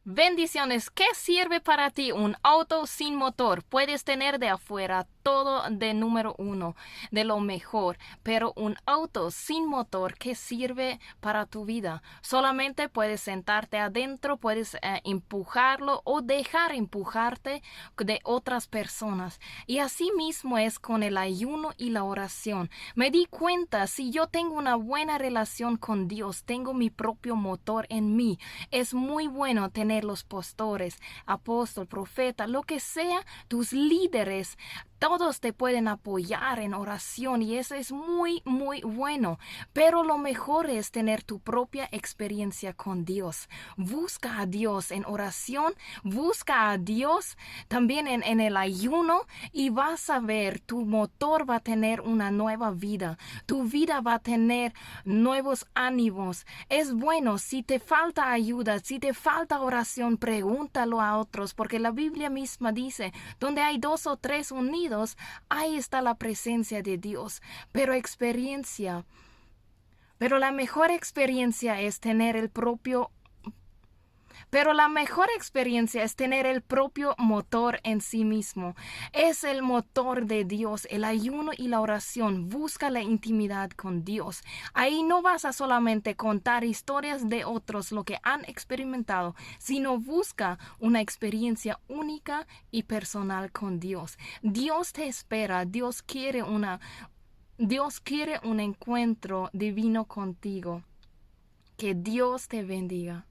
Bendiciones. ¿Qué sirve para ti un auto sin motor? Puedes tener de afuera todo de número uno, de lo mejor, pero un auto sin motor, ¿qué sirve para tu vida? Solamente puedes sentarte adentro, puedes empujarlo o dejar empujarte de otras personas. Y así mismo es con el ayuno y la oración. Me di cuenta, si yo tengo una buena relación con Dios, tengo mi propio motor en mí. Es muy bueno tener los pastores, apóstol, profeta, lo que sea, tus líderes. Todos te pueden apoyar en oración y eso es muy, muy bueno. Pero lo mejor es tener tu propia experiencia con Dios. Busca a Dios en oración, busca a Dios también en el ayuno y vas a ver, tu motor va a tener una nueva vida. Tu vida va a tener nuevos ánimos. Es bueno, si te falta ayuda, si te falta oración, pregúntalo a otros, porque la Biblia misma dice, donde hay dos o tres unidos, ahí está la presencia de Dios. Pero la mejor experiencia es tener el propio motor en sí mismo. Es el motor de Dios, el ayuno y la oración. Busca la intimidad con Dios. Ahí no vas a solamente contar historias de otros, lo que han experimentado, sino busca una experiencia única y personal con Dios. Dios te espera, Dios quiere un encuentro divino contigo. Que Dios te bendiga.